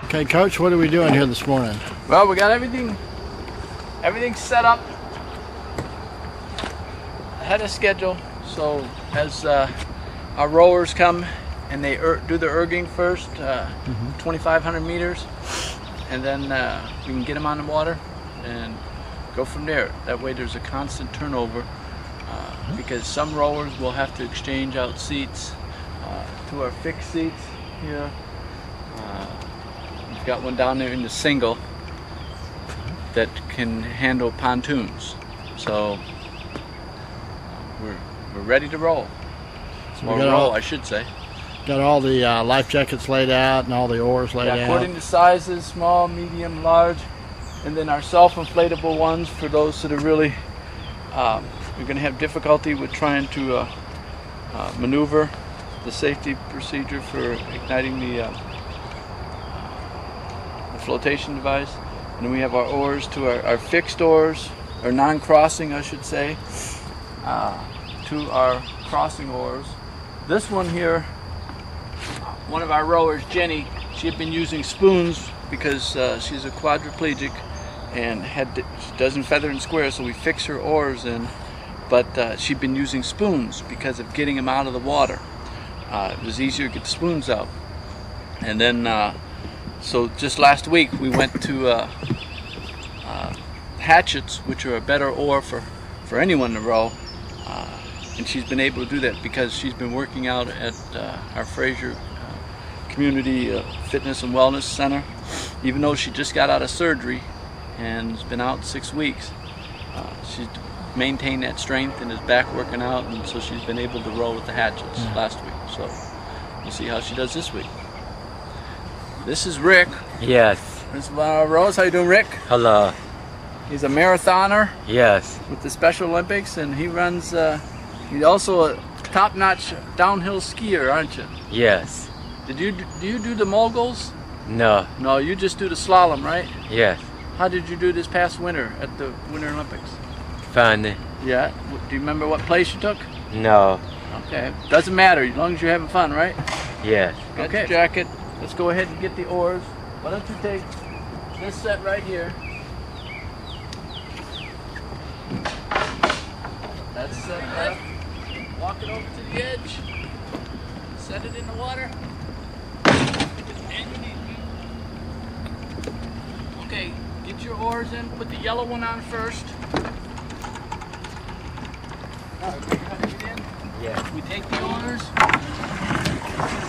Okay, Coach, what are we doing here this morning? Well, we got everything set up ahead of schedule. So as our rowers come and they do the erging first, 2,500 meters, and then we can get them on the water and go from there. That way there's a constant turnover because some rowers will have to exchange out seats to our fixed seats here. We've got one down there in the single that can handle pontoons. So we're ready to roll. So or roll, I should say. Got all the life jackets laid out and all the oars laid out. According to sizes, small, medium, large, and then our self-inflatable ones for those that are really we're going to have difficulty with trying to maneuver the safety procedure for igniting the flotation device. And then we have our oars to our fixed oars, or non-crossing I should say, to our crossing oars. This one here, one of our rowers, Jenny, she had been using spoons because she's a quadriplegic and she doesn't feather and square, so we fix her oars in, but she'd been using spoons because of getting them out of the water. It was easier to get the spoons out. And then so just last week we went to hatchets, which are a better oar for anyone to row, and she's been able to do that because she's been working out at our Fraser Community Fitness and Wellness Center. Even though she just got out of surgery and has been out 6 weeks, she's maintained that strength and is back working out, and so she's been able to row with the hatchets last week. So we'll see how she does this week. This is Rick. Yes. This is one of our rowers. How you doing, Rick? Hello. He's a marathoner. Yes. With the Special Olympics, and he runs. He's also a top-notch downhill skier, aren't you? Yes. Do you do the moguls? No. No, you just do the slalom, right? Yes. How did you do this past winter at the Winter Olympics? Fun. Yeah. Do you remember what place you took? No. Okay. Doesn't matter as long as you're having fun, right? Yes. Got your jacket. Let's go ahead and get the oars. Why don't you take this set right here? That's set left. Walk it over to the edge. Set it in the water. And you need me. Okay, get your oars in. Put the yellow one on first. Yes. We take the oars.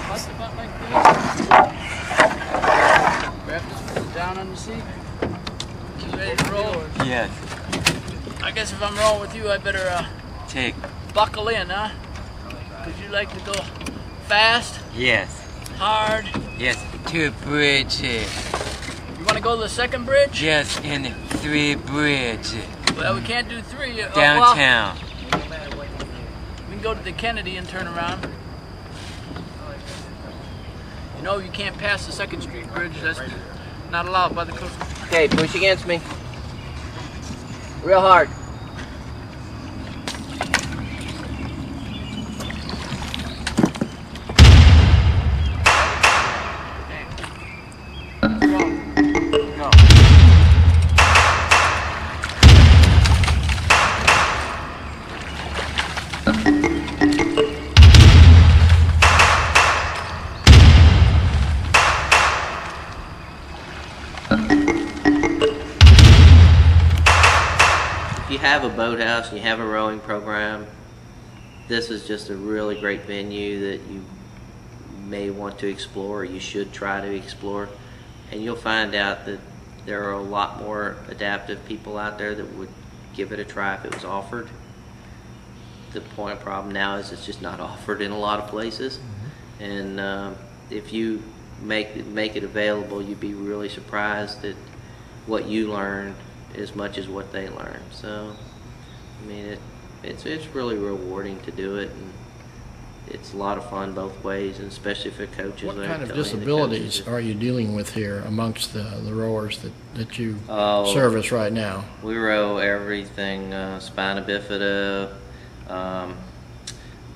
Bust the butt like this. Grab this one down on the seat. You ready to roll? Yes. I guess if I'm rolling with you, I better Take. buckle in, huh? Because you like to go fast, Yes. hard. Yes. 2 bridges. You want to go to the second bridge? Yes, and 3 bridges. Well, we can't do 3. Downtown. We can go to the Kennedy and turn around. You know you can't pass the 2nd Street Bridge. That's not allowed by the code. Okay, push against me. Real hard. Go. If you have a boathouse and you have a rowing program, this is just a really great venue that you may want to explore, or you should try to explore. And you'll find out that there are a lot more adaptive people out there that would give it a try if it was offered. The problem now is it's just not offered in a lot of places. And if you make it available, you'd be really surprised at what you learn as much as what they learn. So, I mean, it's really rewarding to do it, and it's a lot of fun both ways, and especially for coaches. What kind of disabilities are you dealing with here amongst the rowers that you service right now? We row everything, spina bifida,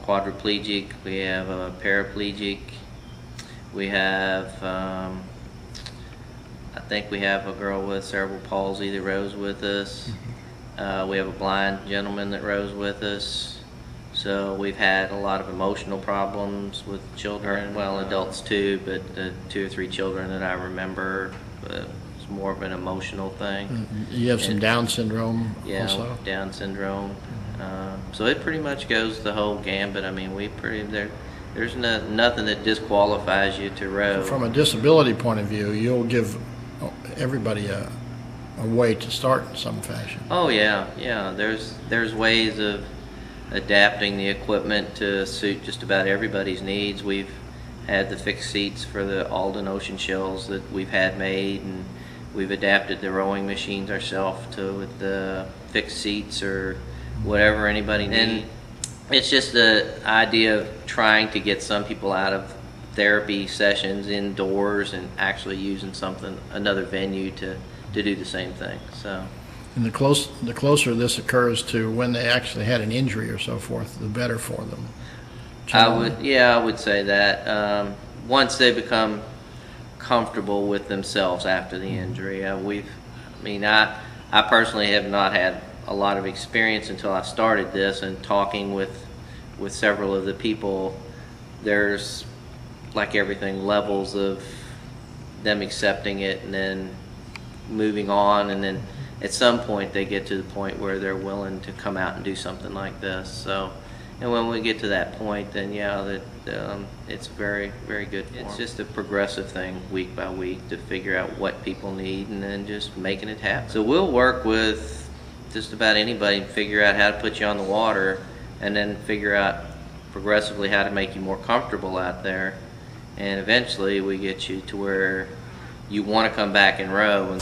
quadriplegic, we have a paraplegic, we have I think we have a girl with cerebral palsy that rows with us. We have a blind gentleman that rows with us. So we've had a lot of emotional problems with children, well, adults too, but the 2 or 3 children that I remember, it's more of an emotional thing. You have some Down syndrome Yeah, also? Down syndrome. So it pretty much goes the whole gambit. I mean, there's nothing that disqualifies you to row. From a disability point of view, you'll give everybody a way to start in some fashion. Oh yeah. There's ways of adapting the equipment to suit just about everybody's needs. We've had the fixed seats for the Alden Ocean shells that we've had made, and we've adapted the rowing machines ourselves to with the fixed seats or whatever anybody needs. And it's just the idea of trying to get some people out of therapy sessions indoors and actually using another venue to do the same thing. So. And the closer this occurs to when they actually had an injury or so forth, the better for them. I would say that once they become comfortable with themselves after the injury. I personally have not had a lot of experience until I started this, and talking with several of the people, there's, like everything, levels of them accepting it and then moving on, and then at some point they get to the point where they're willing to come out and do something like this. So, and when we get to that point, then it's very, very good for them. It's just a progressive thing, week by week, to figure out what people need and then just making it happen. So we'll work with just about anybody and figure out how to put you on the water, and then figure out progressively how to make you more comfortable out there, and eventually we get you to where you want to come back and row.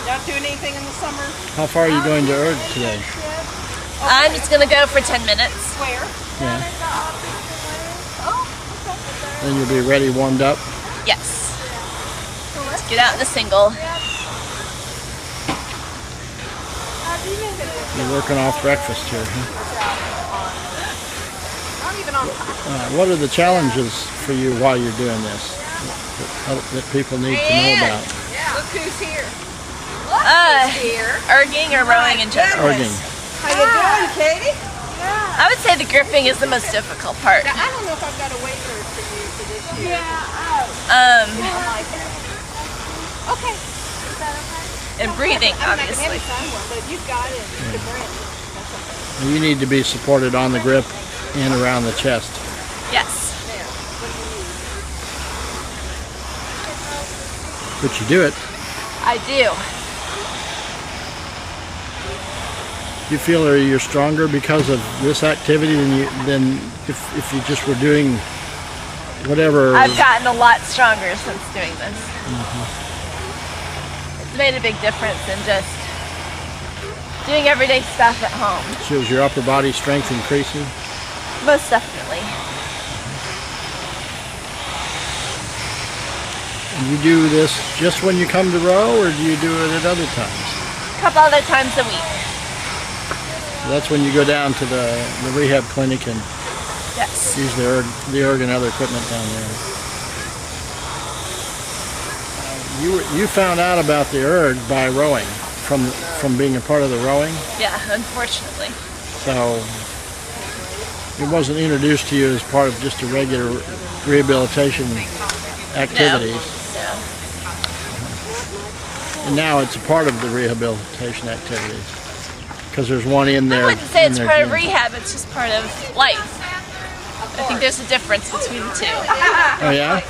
Not doing anything in the summer? How far are you going to Erg today? I'm just gonna go for 10 minutes. Where? Yeah. Oh, Then you'll be ready, warmed up. Yes. Let's get out in the single. You're working off breakfast here, huh? not even on What are the challenges for you while you're doing this that people need to know about? Look who's here. Erging or rowing in general. Erging. How you doing, Katie? I would say the gripping is the most difficult part. I don't know if I've got a waiver for you for this year. Um, Okay. Is that okay? and breathing, I mean, I can obviously. have you sign one, but if you've got it, you can bring it. That's okay. You need to be supported on the grip and around the chest. Yes. There. What do you need? But you do it. I do. Do you feel you're stronger because of this activity than if you just were doing whatever? I've gotten a lot stronger since doing this. It's made a big difference in just doing everyday stuff at home. So is your upper body strength increasing? Most definitely. And you do this just when you come to row, or do you do it at other times? A couple other times a week. So that's when you go down to the rehab clinic and Yes. use the erg and other equipment down there. You found out about the erg by rowing, from being a part of the rowing, Yeah, unfortunately. so it wasn't introduced to you as part of just a regular rehabilitation activities. No. And now it's a part of the rehabilitation activities because there's one in there. I wouldn't say it's in part there of rehab, it's just part of life. I think there's a difference between the two. Oh yeah?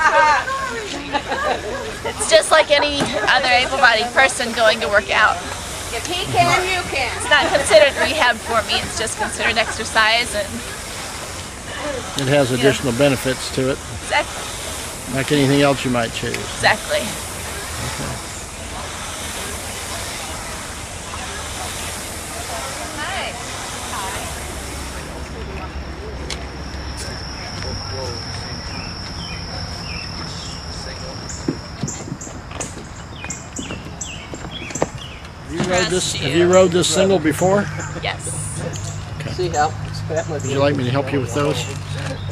It's just like any other able-bodied person going to work out. If he can, you can. It's not considered rehab for me, it's just considered exercise and It has additional benefits to it, exactly. like anything else you might choose. Exactly. You rode this? Have you rode this single before? Yes. See how it's family. Would you like me to help you with those?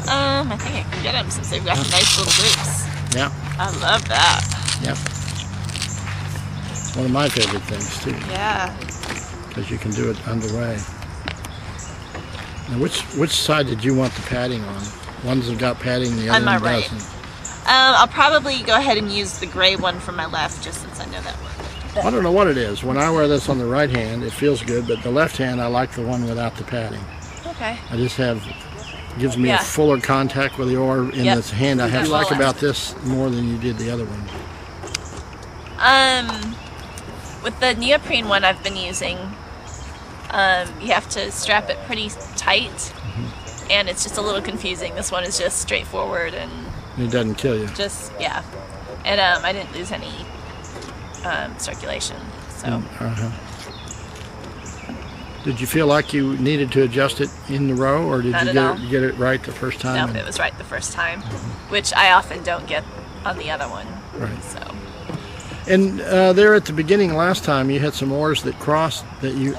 I think I can get them since they've got the nice little loops. Yeah. I love that. Yep. It's one of my favorite things too, Yeah. because you can do it underway. Now, which side did you want the padding on? One's have got padding, the other On my one right. doesn't. I'll probably go ahead and use the gray one for my left, just since I know that one. I don't know what it is. When I wear this on the right hand, it feels good, but the left hand, I like the one without the padding. Okay. I just gives me Yeah. a fuller contact with the oar in Yep. this hand. I have That's like all about this more than you did the other one. With the neoprene one I've been using, you have to strap it pretty tight, and it's just a little confusing. This one is just straightforward and It doesn't kill you. just, yeah. And I didn't lose any circulation, so. Uh-huh. Did you feel like you needed to adjust it in the row, or did Not you at get all. get it right the first time? Nope, it was right the first time, which I often don't get on the other one. Right. So. And there at the beginning last time, you had some oars that crossed that you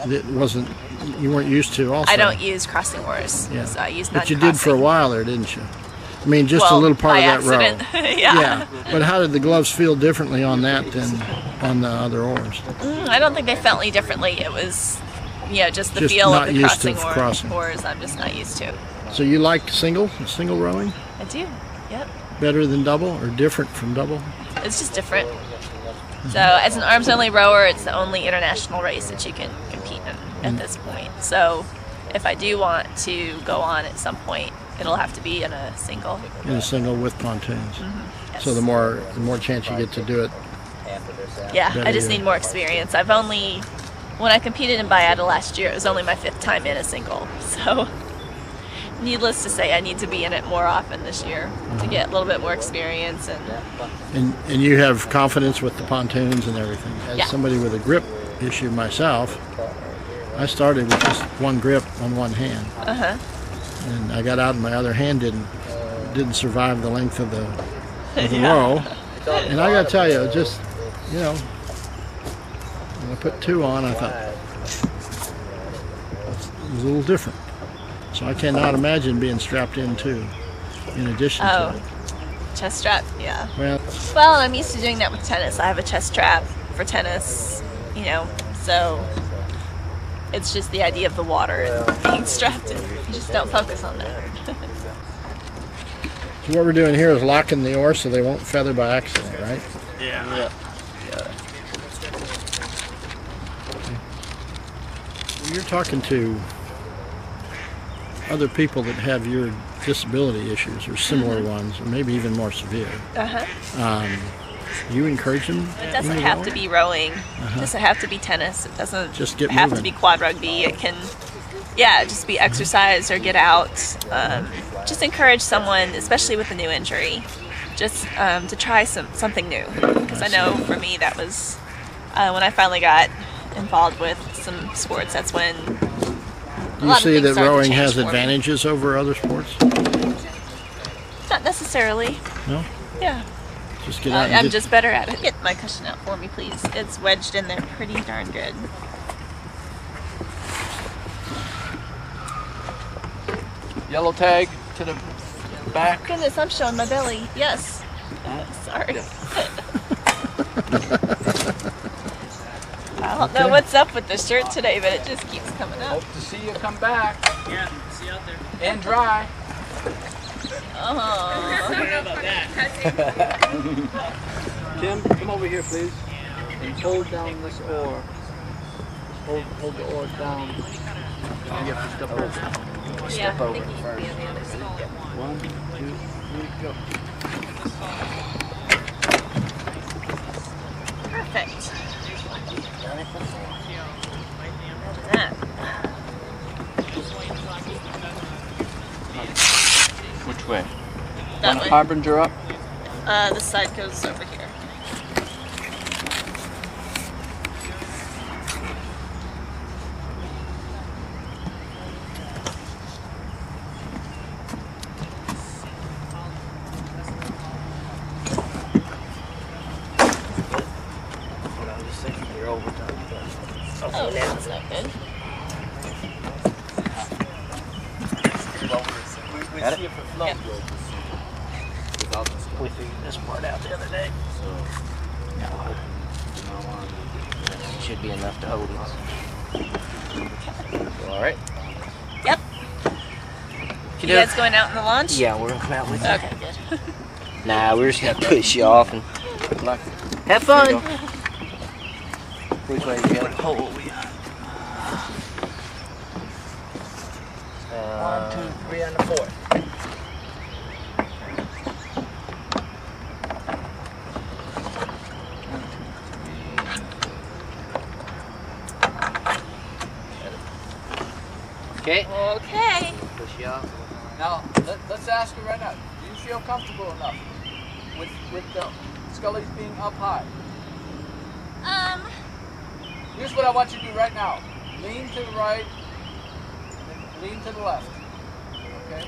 weren't used to. Also, I don't use crossing oars. Yeah. So I use But you did for a non-crossing. while there, didn't you? I mean, just a Well, little part by of that accident. row. Yeah. But how did the gloves feel differently on that than on the other oars? I don't think they felt any differently. It was, just the Just feel not of the used to crossing crossing. oars. I'm just not used to. So you like single rowing I do. Yep. better than double, or different from double? It's just different. So as an arms only rower, it's the only international race that you can compete in at this point. So if I do want to go on at some point, it'll have to be in a single. In a single with pontoons. Yes. So the more chance you get to do it. Yeah, better I just you- need more experience. When I competed in Biata last year, it was only my 5th time in a single. So needless to say, I need to be in it more often this year to get a little bit more experience. And you have confidence with the pontoons and everything. As Yeah. somebody with a grip issue myself, I started with just one grip on one hand. And I got out and my other hand didn't survive the length of the row. And I gotta tell you, just, when I put two on, I thought it was a little different. So I cannot imagine being strapped in too, in addition to Oh, it. chest strap, yeah. Well, Well, I'm used to doing that with tennis. I have a chest strap for tennis, so it's just the idea of the water and being strapped in. You just don't focus on that. so what we're doing here is locking the oars so they won't feather by accident, right? Yeah. You're talking to other people that have your disability issues or similar ones, or maybe even more severe. You encourage them? It doesn't have to be rowing. It doesn't have to be tennis. It doesn't Just get have to moving. be quad rugby. It can, just be exercise or get out. Just encourage someone, especially with a new injury, just to try something new. Because I know for me that was when I finally got involved with some sports. That's when Do you see that rowing has advantages over other sports? Not necessarily. No? Yeah. Just get out and I'm get, just better at it. Get my cushion out for me, please. It's wedged in there pretty darn good. Yellow tag to the back. Goodness, I'm showing my belly. Yes. Sorry. I don't know what's up with the shirt today, but it just keeps coming up. Hope to see you come back. Yeah, see you out there. And dry. Oh. Tim, come over here, please. And hold down this oar. Hold the oar down. You have to step over. Yeah, over I think you need to be on the other side. 1, 2, 3, go. Perfect. That. Which way? That Want way. Harbinger up? This side goes over here. Oh, that's not good. Got it? Yep. We figured this part out the other day. Should be enough to hold it. All right. Yep. You guys going out in the launch? Yeah, we're gonna come out with you. Okay, good. Nah, we're just gonna push you off and good luck. Have fun. Which way you go? Hold we. 1, 2, 3 on the 4th. Okay. Okay. Push you off. Now, let's ask you right now. Do you feel comfortable enough with the scullies being up high? Here's what I want you to do right now. Lean to the right, and lean to the left. Okay?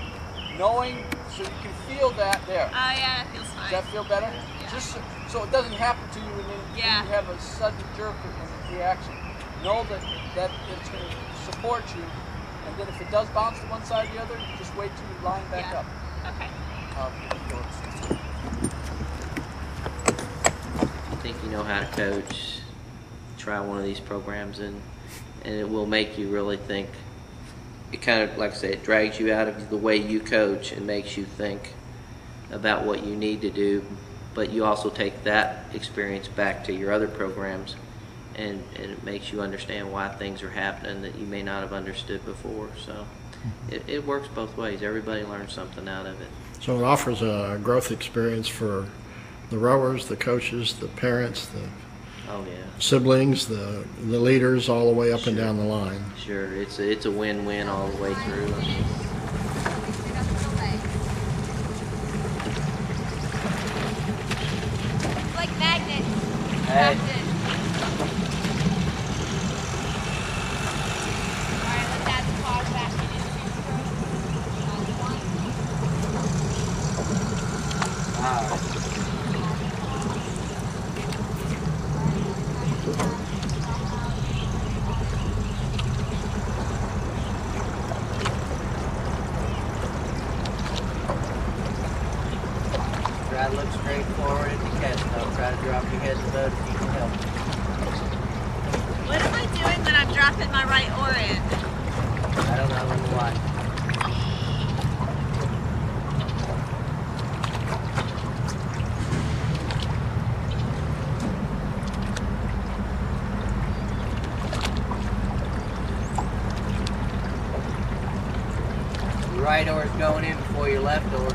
Knowing, so you can feel that there. Oh yeah, it feels Does fine. that feel better? Yeah. Just so it doesn't happen to you when you have a sudden jerk in reaction. Know that it's going to support you. And then if it does bounce to one side or the other, just wait till you line back Yeah. up. Okay. I think you know how to coach. Try one of these programs and it will make you really think. It kind of, like I say, it drags you out of the way you coach and makes you think about what you need to do, but you also take that experience back to your other programs and it makes you understand why things are happening that you may not have understood before. So it works both ways. Everybody learns something out of it. So it offers a growth experience for the rowers, the coaches, the parents, the Oh yeah, siblings, the leaders, all the way up and down the line. sure. It's a win-win all the way through. Like magnets. Hey. Alright, let's add the pause back Try to look straight forward at the catch. Don't try to drop your head in the boat if you can help. What am I doing when I'm dropping my right oar in? I don't know why. Your right oar is going in before your left oar.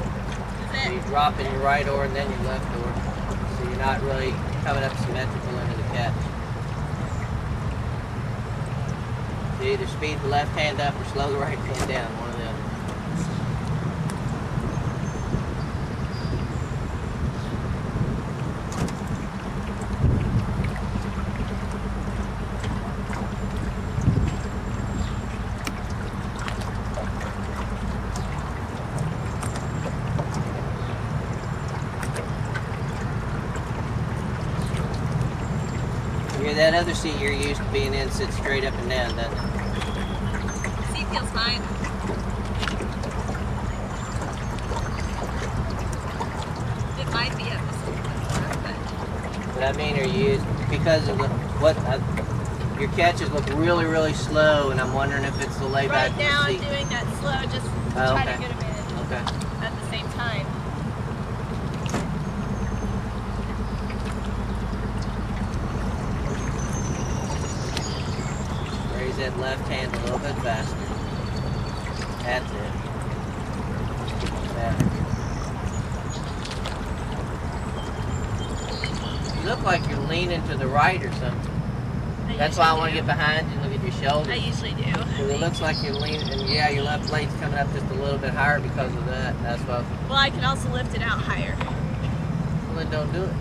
So you're dropping your right oar and then your left oar. So you're not really coming up symmetrical into the catch. So either speed the left hand up or slow the right hand down, one or the other. Yeah, that other seat you're used to being in sits straight up and down, doesn't it? Seat feels fine. It might be at this point, But I mean, are you used because of your catches look really, really slow, and I'm wondering if it's the but layback right in now the I'm seat. doing that slow just to Oh, try okay. to get them in Okay. at the same time. Raise that left hand a little bit faster. That's it. Better. You look like you're leaning to the right or something. That's why I want to get behind you and look at your I shoulders. usually do. Because it looks like you're leaning, and yeah, your left blade's coming up just a little bit higher because of that. That's why. Well, I can also lift it out higher. Well, then don't do it.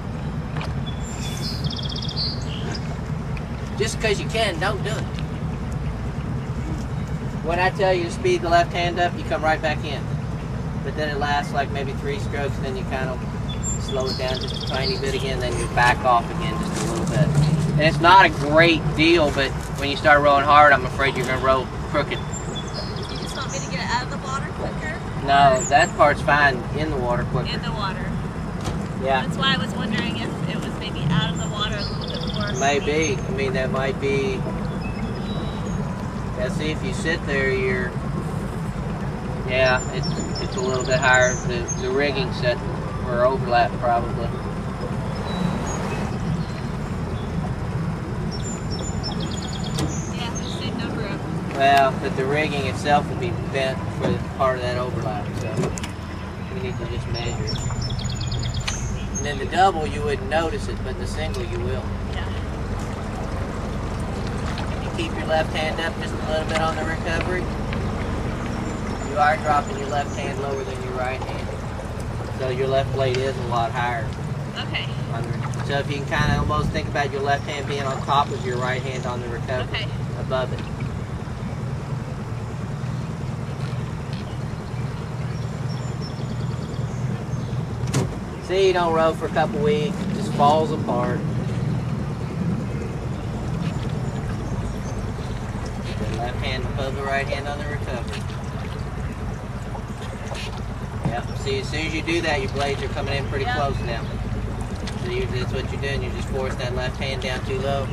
Just because you can, don't do it. When I tell you to speed the left hand up, you come right back in. But then it lasts like maybe 3 strokes, then you kind of slow it down just a tiny bit again, then you back off again just a little bit. And it's not a great deal, but when you start rowing hard, I'm afraid you're going to row crooked. You just want me to get it out of the water quicker? No, that part's fine in the water quicker. In the water. Yeah. That's why I was wondering if it was maybe out of the water a little bit more. Maybe. I mean, that might be. Yeah, see, if you sit there, you're. Yeah, it's a little bit higher. The rigging set for overlap, probably. Yeah, the same number of. Well, but the rigging itself will be bent for part of that overlap, so we need to just measure it. And then the double, you wouldn't notice it, but the single, you will. Yeah. You keep your left hand up just a little bit on the recovery. You are dropping your left hand lower than your right hand. So your left blade is a lot higher. Okay. So if you can kind of almost think about your left hand being on top of your right hand on the recovery, Okay. above it. See, you don't row for a couple weeks, it just falls apart. The left hand above the right hand on the recovery. Yep, see, as soon as you do that, your blades are coming in pretty close now. So that's what you're doing, you're just forcing that left hand down too low.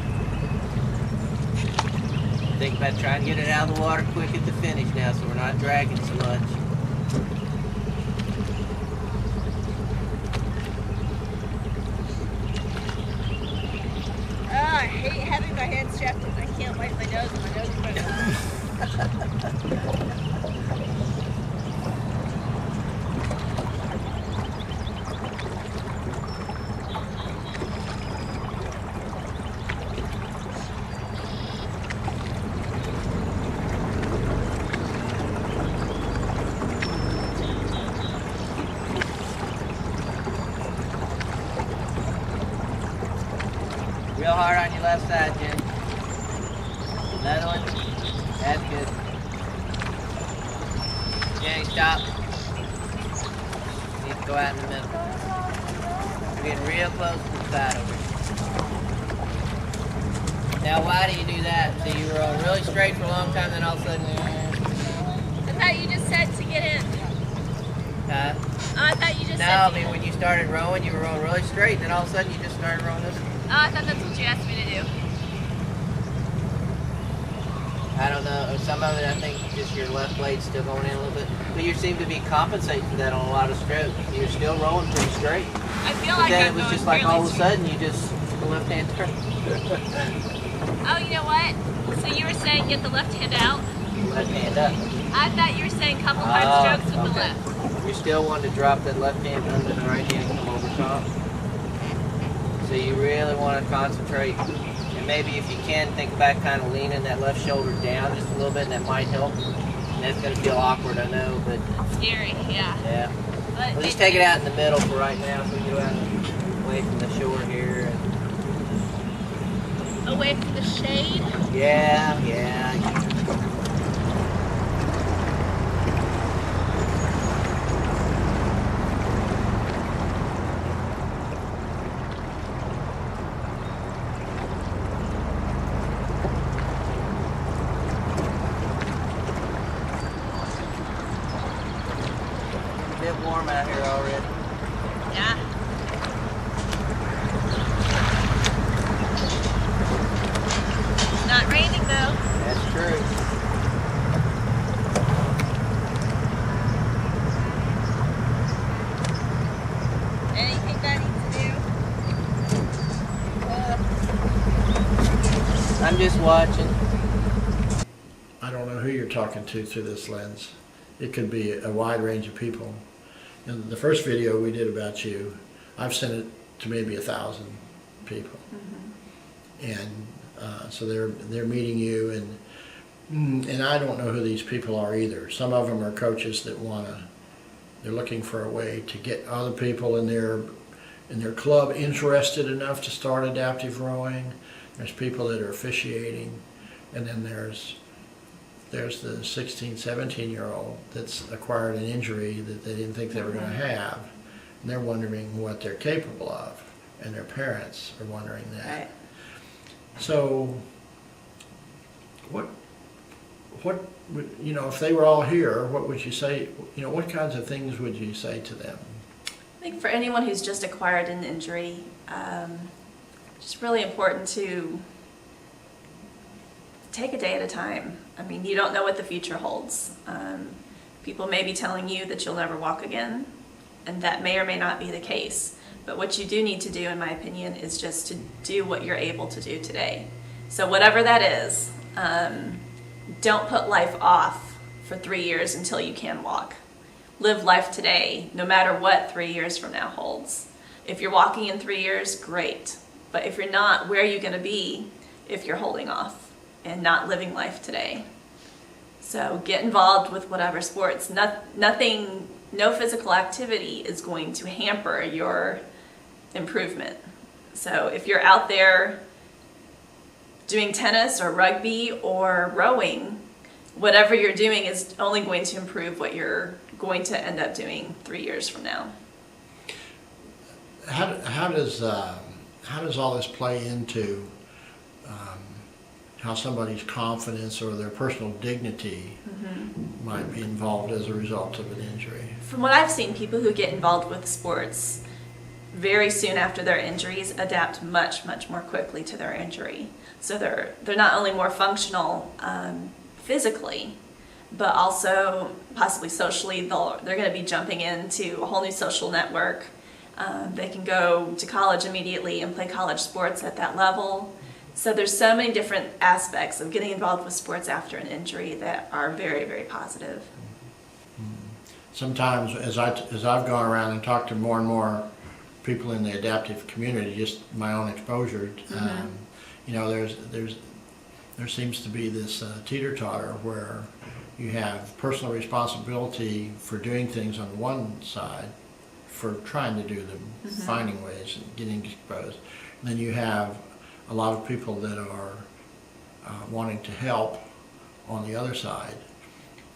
Think about trying to get it out of the water quick at the finish now, so we're not dragging so much. Oh, I hate having my hands strapped in. I can't wipe my nose and my nose is running. Real hard on your left side, Jen. Another one. That's good. Jenny, stop. Need to go out in the middle. We're getting real close to the side over here. Now, why do you do that? So you were rolling really straight for a long time, then all of a sudden, I thought you just said to get in. huh? Oh, I thought you just No, said. I mean, when you started rowing, you were rolling really straight, then all of a sudden you just started rolling this. Oh, I thought that's what you asked me to do. I don't know. Some of it, I think, just your left blade's still going in a little bit. But you seem to be compensating for that on a lot of strokes. You're still rolling pretty straight. I feel But like then I'm it was going just like all of a fairly sudden you just took a left hand turn. Oh, you know what? So you were saying get the left hand out? Left hand up. I thought you were saying couple hard strokes with the left. You still want to drop that left hand under the right hand and come over top. So you really want to concentrate. And maybe if you can, think about kind of leaning that left shoulder down just a little bit, and that might help. And that's going to feel awkward, I know, but Scary, yeah. yeah. But We'll just take it out in the middle for right now so we can go out away from the shore here. away from the shade. Yeah. A bit warm out here already. Yeah. Not raining though. That's true. Anything that I need to do? I'm just watching. I don't know who you're talking to through this lens. It could be a wide range of people. And the first video we did about you, I've sent it to maybe 1,000 people. And so they're meeting you, and I don't know who these people are either. Some of them are coaches that they're looking for a way to get other people in their club interested enough to start adaptive rowing. There's people that are officiating, and then there's the 16, 17-year-old that's acquired an injury that they didn't think they were going to have, and they're wondering what they're capable of, and their parents are wondering that. Right. So, what would, if they were all here, what would you say, what kinds of things would you say to them? I think for anyone who's just acquired an injury, just really important to take a day at a time. I mean, you don't know what the future holds. People may be telling you that you'll never walk again, and that may or may not be the case. But what you do need to do, in my opinion, is just to do what you're able to do today. So whatever that is, don't put life off for 3 years until you can walk. Live life today, no matter what 3 years from now holds. If you're walking in 3 years, great. But if you're not, where are you going to be if you're holding off and not living life today? So get involved with whatever sports. Nothing, no physical activity is going to hamper your improvement. So if you're out there doing tennis or rugby or rowing, whatever you're doing is only going to improve what you're going to end up doing 3 years from now. How does all this play into how somebody's confidence or their personal dignity might be involved as a result of an injury? From what I've seen, people who get involved with sports very soon after their injuries adapt much, much more quickly to their injury. So they're not only more functional physically, but also possibly socially. They're going to be jumping into a whole new social network. They can go to college immediately and play college sports at that level. So there's so many different aspects of getting involved with sports after an injury that are very, very positive. Sometimes as I've gone around and talked to more and more people in the adaptive community, just my own exposure, there seems to be this teeter-totter where you have personal responsibility for doing things on one side, for trying to do them, finding ways and getting exposed. And then you have a lot of people that are wanting to help on the other side.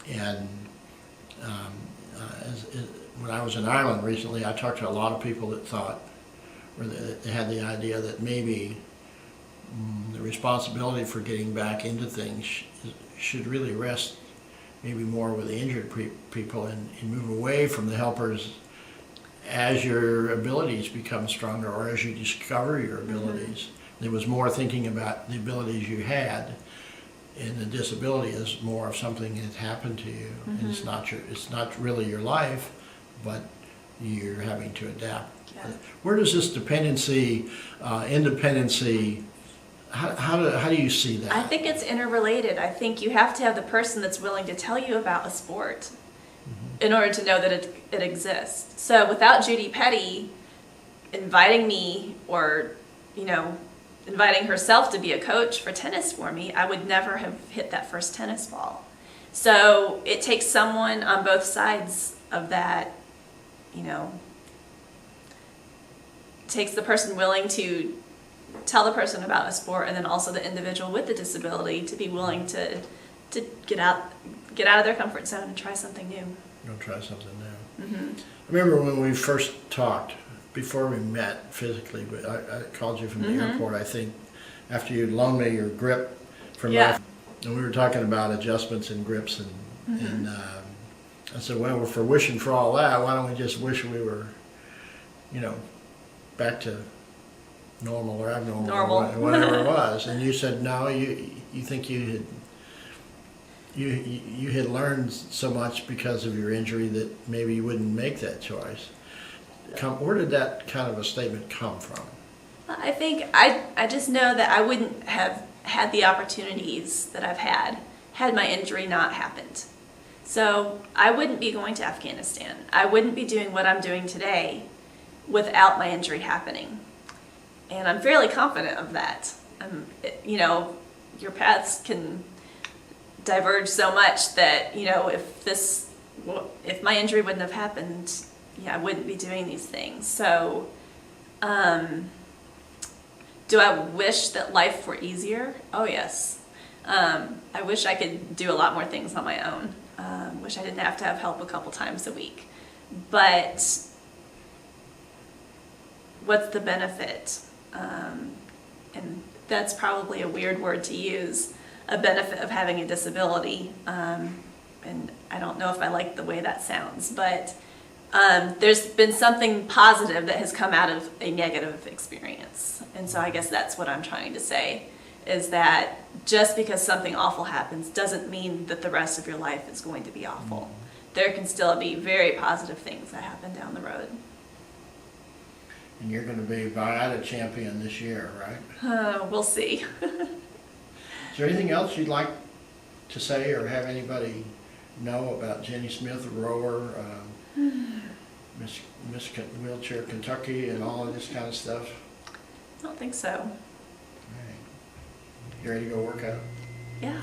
And when I was in Ireland recently, I talked to a lot of people that thought, or they had the idea that maybe the responsibility for getting back into things should really rest maybe more with the injured people and move away from the helpers as your abilities become stronger or as you discover your abilities. There was more thinking about the abilities you had, and the disability is more of something that happened to you, and it's not really your life, but you're having to adapt. Yeah. Where does this dependency, independency, how do you see that? I think it's interrelated. I think you have to have the person that's willing to tell you about a sport in order to know that it exists. So without Judy Petty inviting me, or inviting herself to be a coach for tennis for me, I would never have hit that first tennis ball. So it takes someone on both sides of that, takes the person willing to tell the person about a sport, and then also the individual with the disability to be willing to get out of their comfort zone and try something new. Go try something new. I remember when we first talked, before we met physically, but I called you from the airport, I think, after you'd loaned me your grip from life, and we were talking about adjustments and grips, and I said, well, for wishing for all that, why don't we just wish we were, back to normal or abnormal, or whatever it was. And you said, no, you think you had learned so much because of your injury that maybe you wouldn't make that choice. Where did that kind of a statement come from? I think I just know that I wouldn't have had the opportunities that I've had my injury not happened. So I wouldn't be going to Afghanistan. I wouldn't be doing what I'm doing today without my injury happening. And I'm fairly confident of that. Your paths can diverge so much that, if my injury wouldn't have happened, I wouldn't be doing these things. So, do I wish that life were easier? Oh, yes. I wish I could do a lot more things on my own. Wish I didn't have to have help a couple times a week. But what's the benefit? And that's probably a weird word to use, a benefit of having a disability. And I don't know if I like the way that sounds, but there's been something positive that has come out of a negative experience. And so I guess that's what I'm trying to say, is that just because something awful happens doesn't mean that the rest of your life is going to be awful. There can still be very positive things that happen down the road. And you're going to be Viata champion this year, right? We'll see. Is there anything else you'd like to say or have anybody know about Jenny Smith, a rower, Miss Wheelchair Kentucky, and all of this kind of stuff? I don't think so. All right. You ready to go work out? Yeah.